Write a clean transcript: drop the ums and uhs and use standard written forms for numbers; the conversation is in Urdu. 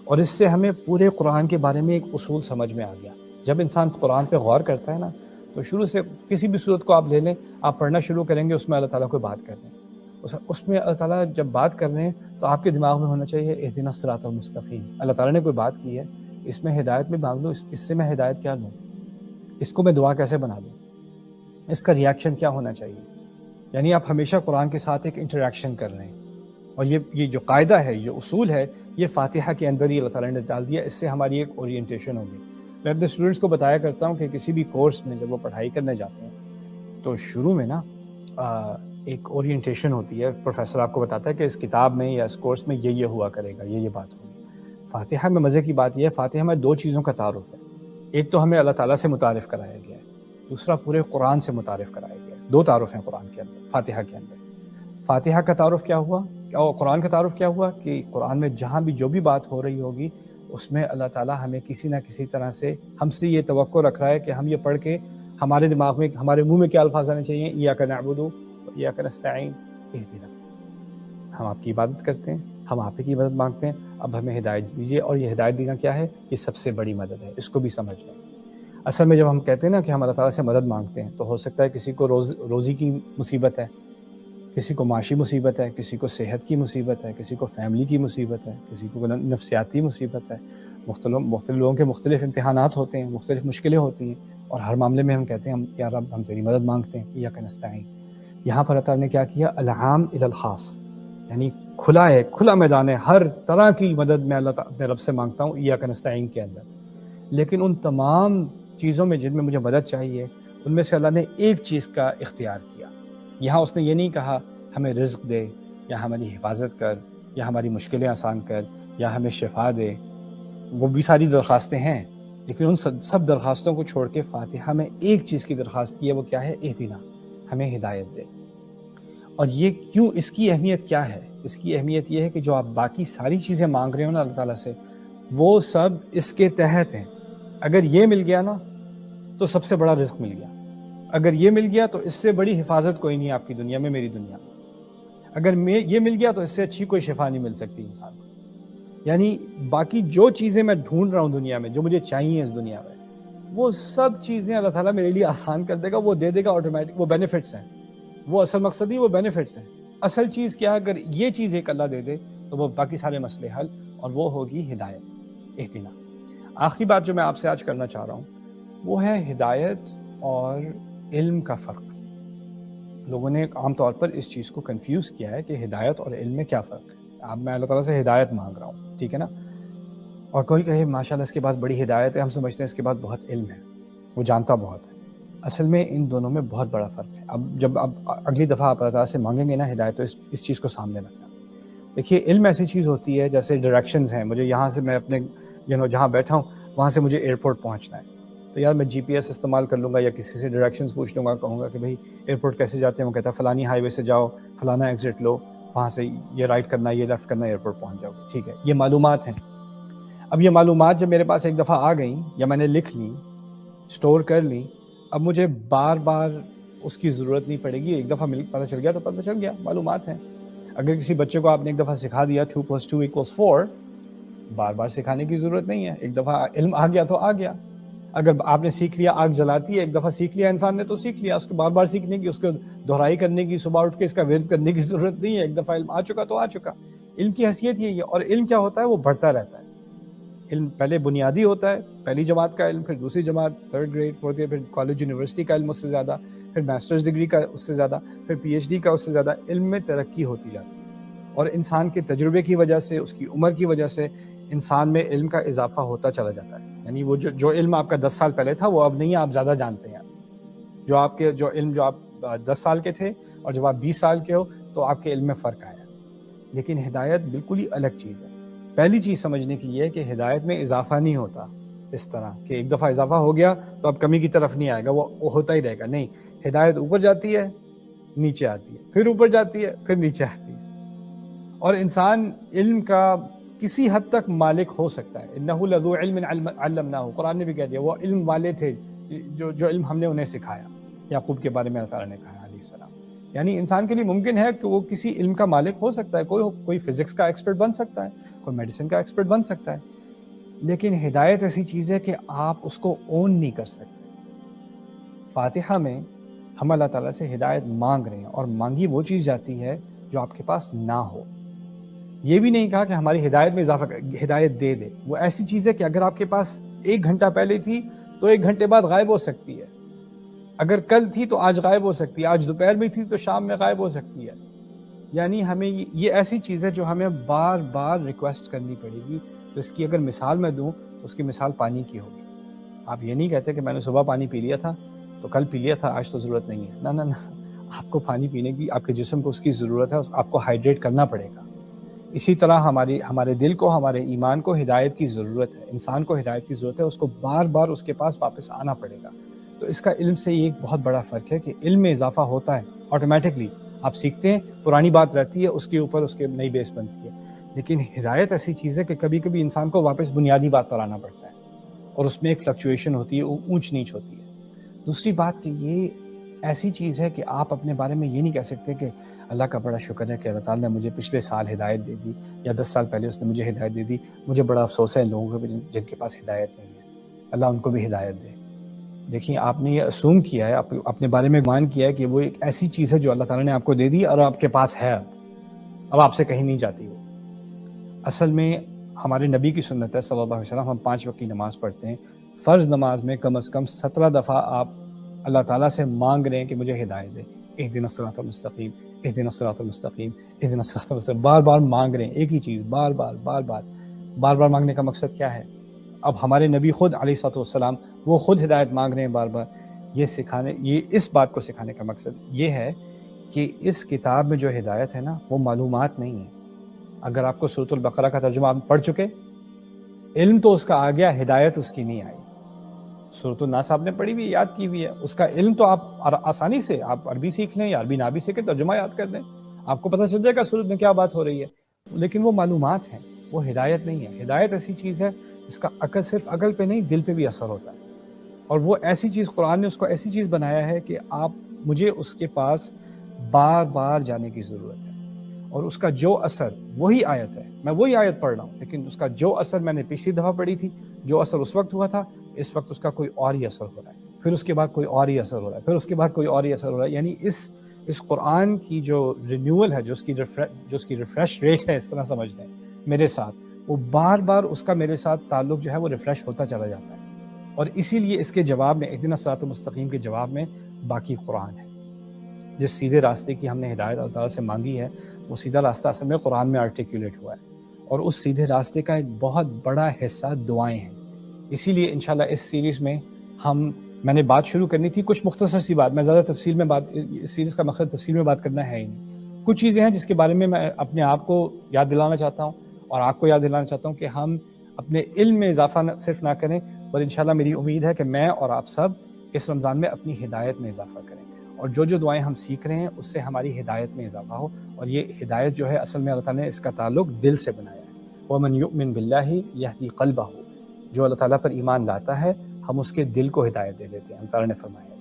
اور اس سے ہمیں پورے قرآن کے بارے میں ایک اصول سمجھ میں آ گیا. جب انسان قرآن پہ غور کرتا ہے نا تو شروع سے کسی بھی صورت کو آپ لے لیں، آپ پڑھنا شروع کریں گے، اس میں اللہ تعالیٰ کوئی بات کر رہے ہیں. اس میں اللہ تعالیٰ جب بات کر رہے ہیں تو آپ کے دماغ میں ہونا چاہیے اہدنا الصراط المستقیم. اللہ تعالیٰ نے کوئی بات کی ہے، اس میں ہدایت میں مانگ لوں، اس سے میں ہدایت کیا لوں، اس کو میں دعا کیسے بنا لوں، اس کا ریاکشن کیا ہونا چاہیے. یعنی آپ ہمیشہ قرآن کے ساتھ ایک انٹریکشن کر رہے ہیں. اور یہ جو قاعدہ ہے، یہ اصول ہے، یہ فاتحہ کے اندر ہی اللہ تعالیٰ نے ڈال دیا. اس سے ہماری ایک اورینٹیشن ہوگی. میں اپنے اسٹوڈنٹس کو بتایا کرتا ہوں کہ کسی بھی کورس میں جب وہ پڑھائی کرنے جاتے ہیں تو شروع میں نا ایک اورینٹیشن ہوتی ہے. پروفیسر آپ کو بتاتا ہے کہ اس کتاب میں یا اس کورس میں یہ ہوا کرے گا، یہ بات ہوگی. فاتحہ میں مزے کی بات یہ ہے، فاتحہ میں 2 چیزوں کا تعارف ہے. ایک تو ہمیں اللہ تعالیٰ سے متعارف کرایا گیا ہے، دوسرا پورے قرآن سے متعارف کرایا گیا ہے. 2 تعارف ہیں قرآن کے اندر، فاتحہ کے اندر. فاتحہ کا تعارف کیا ہوا، اور قرآن کا تعارف کیا ہوا کہ قرآن میں جہاں بھی جو بھی بات ہو رہی ہوگی اس میں اللہ تعالیٰ ہمیں کسی نہ کسی طرح سے ہم سے یہ توقع رکھ رہا ہے کہ ہم یہ پڑھ کے ہمارے دماغ میں، ہمارے منہ میں کیا الفاظ آنے چاہیے، ایاک نعبد و ایاک نستعین اہدنا. ہم آپ کی عبادت کرتے ہیں، ہم آپ کی مدد مانگتے ہیں، اب ہمیں ہدایت دیجیے. اور یہ ہدایت دینا کیا ہے، یہ سب سے بڑی مدد ہے، اس کو بھی سمجھ لیں. اصل میں جب ہم کہتے ہیں نا کہ ہم اللہ تعالیٰ سے مدد مانگتے ہیں تو ہو سکتا ہے کسی کو روزی کی مصیبت ہے، کسی کو معاشی مصیبت ہے، کسی کو صحت کی مصیبت ہے، کسی کو فیملی کی مصیبت ہے، کسی کو نفسیاتی مصیبت ہے. مختلف لوگوں کے مختلف امتحانات ہوتے ہیں، مختلف مشکلیں ہوتی ہیں، اور ہر معاملے میں ہم کہتے ہیں یا رب ہم تیری مدد مانگتے ہیں، ایاک نستعین. یہاں پر اللہ تعالیٰ نے کیا کیا، العام الی الخاص، یعنی کھلا میدان ہے، ہر طرح کی مدد میں اللہ تعالیٰ اپنے رب سے مانگتا ہوں ایاک نستعین کے اندر. لیکن ان تمام چیزوں میں جن میں مجھے مدد چاہیے، ان میں سے اللہ نے ایک چیز کا اختیار کیا. یہاں اس نے یہ نہیں کہا ہمیں رزق دے، یا ہماری حفاظت کر، یا ہماری مشکلیں آسان کر، یا ہمیں شفا دے. وہ بھی ساری درخواستیں ہیں، لیکن ان سب درخواستوں کو چھوڑ کے فاتحہ میں ایک چیز کی درخواست کی ہے، وہ کیا ہے، اہدنا، ہمیں ہدایت دے. اور یہ کیوں، اس کی اہمیت کیا ہے؟ اس کی اہمیت یہ ہے کہ جو آپ باقی ساری چیزیں مانگ رہے ہو نا اللہ تعالیٰ سے، وہ سب اس کے تحت ہیں. اگر یہ مل گیا نا تو سب سے بڑا رزق مل گیا. اگر یہ مل گیا تو اس سے بڑی حفاظت کوئی نہیں آپ کی دنیا میں، میری دنیا میں. اگر یہ مل گیا تو اس سے اچھی کوئی شفا نہیں مل سکتی انسان کو. یعنی باقی جو چیزیں میں ڈھونڈ رہا ہوں دنیا میں، جو مجھے چاہیے اس دنیا میں، وہ سب چیزیں اللہ تعالیٰ میرے لیے آسان کر دے گا، وہ دے دے گا آٹومیٹک. وہ بینیفٹس ہیں، وہ اصل مقصد ہی وہ بینیفٹس ہیں. اصل چیز کیا ہے، اگر یہ چیز ایک اللہ دے دے تو وہ باقی سارے مسئلے حل، اور وہ ہوگی ہدایت، اہدنا. آخری بات جو میں آپ سے آج کرنا چاہ رہا ہوں وہ ہے ہدایت اور علم کا فرق. لوگوں نے عام طور پر اس چیز کو کنفیوز کیا ہے کہ ہدایت اور علم میں کیا فرق ہے. اب میں اللہ تعالیٰ سے ہدایت مانگ رہا ہوں، ٹھیک ہے نا، اور کوئی کہے ماشاءاللہ اس کے پاس بڑی ہدایت ہے، ہم سمجھتے ہیں اس کے پاس بہت علم ہے، وہ جانتا بہت ہے. اصل میں ان دونوں میں بہت بڑا فرق ہے. اب جب اگلی دفعہ آپ اللہ تعالیٰ سے مانگیں گے نا ہدایت، تو اس چیز کو سامنے رکھنا. دیکھیے، علم ایسی چیز ہوتی ہے جیسے ڈائریکشنز ہیں. مجھے یہاں سے، میں اپنے جہاں بیٹھا ہوں وہاں سے مجھے ایئرپورٹ پہنچنا ہے، تو یار میں GPS استعمال کر لوں گا یا کسی سے ڈائریکشنز پوچھ لوں گا، کہوں گا کہ بھائی ایئرپورٹ کیسے جاتے ہیں، وہ کہتا ہے فلانی ہائی وے سے جاؤ، فلانا ایگزٹ لو، وہاں سے یہ رائٹ کرنا، یہ لیفٹ کرنا، ایئرپورٹ پہنچ جاؤ. ٹھیک ہے، یہ معلومات ہیں. اب یہ معلومات جب میرے پاس ایک دفعہ آ گئیں یا میں نے لکھ لی، اسٹور کر لی، اب مجھے بار بار اس کی ضرورت نہیں پڑے گی. ایک دفعہ پتہ چل گیا تو پتہ چل گیا، معلومات ہیں. اگر کسی بچے کو آپ نے ایک دفعہ سکھا دیا 2 + 2 = 4، بار بار سکھانے کی ضرورت نہیں ہے. ایک دفعہ علم آ گیا تو آ گیا. اگر آپ نے سیکھ لیا آگ جلاتی ہے، ایک دفعہ سیکھ لیا انسان نے تو سیکھ لیا، اس کو بار بار سیکھنے کی، اس کو دہرائی کرنے کی، صبح اٹھ کے اس کا ورد کرنے کی ضرورت نہیں ہے. ایک دفعہ علم آ چکا تو آ چکا. علم کی حیثیت یہی ہے. اور علم کیا ہوتا ہے، وہ بڑھتا رہتا ہے. علم پہلے بنیادی ہوتا ہے، پہلی جماعت کا علم، پھر دوسری جماعت، 3rd گریڈ، 4th گریڈ، پھر کالج یونیورسٹی کا علم اس سے زیادہ، پھر ماسٹرز ڈگری کا اس سے زیادہ، پھر PhD کا اس سے زیادہ. علم میں ترقی ہوتی جاتی ہے، اور انسان کے تجربے کی وجہ سے، اس کی عمر کی وجہ سے انسان میں علم کا اضافہ ہوتا چلا جاتا ہے. یعنی وہ جو علم آپ کا 10 سال پہلے تھا وہ اب نہیں ہے، آپ زیادہ جانتے ہیں. جو علم جو آپ 10 سال کے تھے اور جب آپ 20 سال کے ہو تو آپ کے علم میں فرق آیا. لیکن ہدایت بالکل ہی الگ چیز ہے. پہلی چیز سمجھنے کی یہ ہے کہ ہدایت میں اضافہ نہیں ہوتا اس طرح کہ ایک دفعہ اضافہ ہو گیا تو اب کمی کی طرف نہیں آئے گا، وہ ہوتا ہی رہے گا. نہیں، ہدایت اوپر جاتی ہے، نیچے آتی ہے، پھر اوپر جاتی ہے، پھر نیچے آتی ہے. اور انسان علم کا کسی حد تک مالک ہو سکتا ہے. انہ لذو علم علمناہ، قرآن نے بھی کہہ دیا وہ علم والے تھے، جو علم ہم نے انہیں سکھایا. یعقوب کے بارے میں اللہ تعالیٰ نے کہا علیہ السلام. یعنی انسان کے لیے ممکن ہے کہ وہ کسی علم کا مالک ہو سکتا ہے، کوئی فزکس کا ایکسپرٹ بن سکتا ہے، کوئی میڈیسن کا ایکسپرٹ بن سکتا ہے، لیکن ہدایت ایسی چیز ہے کہ آپ اس کو اون نہیں کر سکتے۔ فاتحہ میں ہم اللہ تعالیٰ سے ہدایت مانگ رہے ہیں، اور مانگی وہ چیز جاتی ہے جو آپ کے پاس نہ ہو۔ یہ بھی نہیں کہا کہ ہماری ہدایت میں اضافہ ہدایت دے دے، وہ ایسی چیز ہے کہ اگر آپ کے پاس 1 گھنٹہ پہلے تھی تو 1 گھنٹے بعد غائب ہو سکتی ہے، اگر کل تھی تو آج غائب ہو سکتی ہے، آج دوپہر میں تھی تو شام میں غائب ہو سکتی ہے۔ یعنی ہمیں یہ ایسی چیز ہے جو ہمیں بار بار ریکویسٹ کرنی پڑے گی۔ تو اس کی اگر مثال میں دوں تو اس کی مثال پانی کی ہوگی۔ آپ یہ نہیں کہتے کہ میں نے صبح پانی پی لیا تھا تو کل پی لیا تھا، آج تو ضرورت نہیں ہے۔ نہ، آپ کو پانی پینے کی، آپ کے جسم کو اس کی ضرورت ہے، آپ کو ہائیڈریٹ کرنا پڑے گا۔ اسی طرح ہمارے دل کو، ہمارے ایمان کو ہدایت کی ضرورت ہے، انسان کو ہدایت کی ضرورت ہے، اس کو بار بار اس کے پاس واپس آنا پڑے گا۔ تو اس کا علم سے یہ ایک بہت بڑا فرق ہے کہ علم میں اضافہ ہوتا ہے آٹومیٹکلی، آپ سیکھتے ہیں، پرانی بات رہتی ہے، اس کے اوپر اس کے نئی بیس بنتی ہے، لیکن ہدایت ایسی چیز ہے کہ کبھی کبھی انسان کو واپس بنیادی بات پر آنا پڑتا ہے، اور اس میں ایک فلکچویشن ہوتی ہے، اونچ نیچ ہوتی ہے۔ دوسری بات کہ یہ ایسی چیز ہے کہ آپ اپنے بارے میں یہ نہیں کہہ سکتے کہ اللہ کا بڑا شکر ہے کہ اللہ تعالیٰ نے مجھے پچھلے سال ہدایت دے دی، یا 10 سال پہلے اس نے مجھے ہدایت دے دی، مجھے بڑا افسوس ہے ان لوگوں کو جن کے پاس ہدایت نہیں ہے، اللہ ان کو بھی ہدایت دے۔ دیکھیں، آپ نے یہ اسوم کیا ہے، اپنے بارے میں گمان کیا ہے کہ وہ ایک ایسی چیز ہے جو اللہ تعالیٰ نے آپ کو دے دی اور آپ کے پاس ہے، اب آپ سے کہیں نہیں جاتی وہ۔ اصل میں ہمارے نبی کی سنت ہے صلی اللہ علیہ وسلم، ہم 5 وقت کی نماز پڑھتے ہیں، فرض نماز میں کم از کم 17 دفعہ آپ اللہ تعالیٰ سے مانگ رہے ہیں کہ مجھے ہدایت دے، اہدنا الصراط المستقیم، اہدنا الصراط المستقیم، اہدنا الصراط المستقیم، بار بار مانگ رہے ہیں ایک ہی چیز، بار بار مانگنے کا مقصد کیا ہے؟ اب ہمارے نبی خود علیہ الصلوۃ والسلام وہ خود ہدایت مانگ رہے ہیں بار بار، یہ اس بات کو سکھانے کا مقصد یہ ہے کہ اس کتاب میں جو ہدایت ہے نا، وہ معلومات نہیں ہے۔ اگر آپ کو سورۃ البقرہ کا ترجمہ آپ پڑھ چکے، علم تو اس کا آ گیا، ہدایت اس کی نہیں آئی۔ سورۃ الناس آپ نے پڑھی ہوئی، یاد کی ہوئی ہے، اس کا علم تو آپ آسانی سے، آپ عربی سیکھ لیں یا عربی نہ بھی سیکھیں، ترجمہ یاد کر دیں، آپ کو پتہ چل جائے گا سورۃ میں کیا بات ہو رہی ہے، لیکن وہ معلومات ہیں، وہ ہدایت نہیں ہے۔ ہدایت ایسی چیز ہے جس کا صرف عقل پہ نہیں، دل پہ بھی اثر ہوتا ہے، اور وہ ایسی چیز، قرآن نے اس کو ایسی چیز بنایا ہے کہ مجھے اس کے پاس بار بار جانے کی ضرورت ہے، اور اس کا جو اثر، وہی آیت ہے، میں وہی آیت پڑھ رہا ہوں، لیکن اس کا جو اثر میں نے پچھلی دفعہ پڑھی تھی، جو اثر اس وقت ہوا تھا، اس وقت اس کا کوئی اور ہی اثر ہو رہا ہے، پھر اس کے بعد کوئی اور ہی اثر ہو رہا ہے، پھر اس کے بعد کوئی اور ہی اثر ہو رہا ہے۔ یعنی اس قرآن کی جو رینیول ہے، جو اس کی ریفریش ریٹ ہے، اس طرح سمجھ لیں میرے ساتھ، وہ بار بار اس کا میرے ساتھ تعلق جو ہے وہ ریفریش ہوتا چلا جاتا ہے، اور اسی لیے اس کے جواب میں، اہدنا الصراط المستقیم کے جواب میں باقی قرآن ہے۔ جس سیدھے راستے کی ہم نے ہدایت اللہ تعالیٰ سے مانگی ہے، وہ سیدھا راستہ اصل میں قرآن میں آرٹیکولیٹ ہوا ہے، اور اس سیدھے راستے کا ایک بہت بڑا حصہ دعائیں ہیں۔ اسی لیے انشاءاللہ اس سیریز میں میں نے بات شروع کرنی تھی، کچھ مختصر سی بات، میں زیادہ تفصیل میں اس سیریز کا مقصد تفصیل میں بات کرنا ہے ہی نہیں، کچھ چیزیں ہیں جس کے بارے میں اپنے آپ کو یاد دلانا چاہتا ہوں، اور آپ کو یاد دلانا چاہتا ہوں کہ ہم اپنے علم میں اضافہ صرف نہ کریں، اور انشاءاللہ میری امید ہے کہ میں اور آپ سب اس رمضان میں اپنی ہدایت میں اضافہ کریں، اور جو دعائیں ہم سیکھ رہے ہیں اس سے ہماری ہدایت میں اضافہ ہو، اور یہ ہدایت جو ہے اصل میں اللہ تعالیٰ نے اس کا تعلق دل سے بنایا ہے۔ وَمَن يُؤْمِن بِاللَّهِ يَهْدِي قَلْبَهُ، جو اللہ تعالیٰ پر ایمان لاتا ہے، ہم اس کے دل کو ہدایت دے دیتے ہیں، اللہ تعالیٰ نے فرمایا۔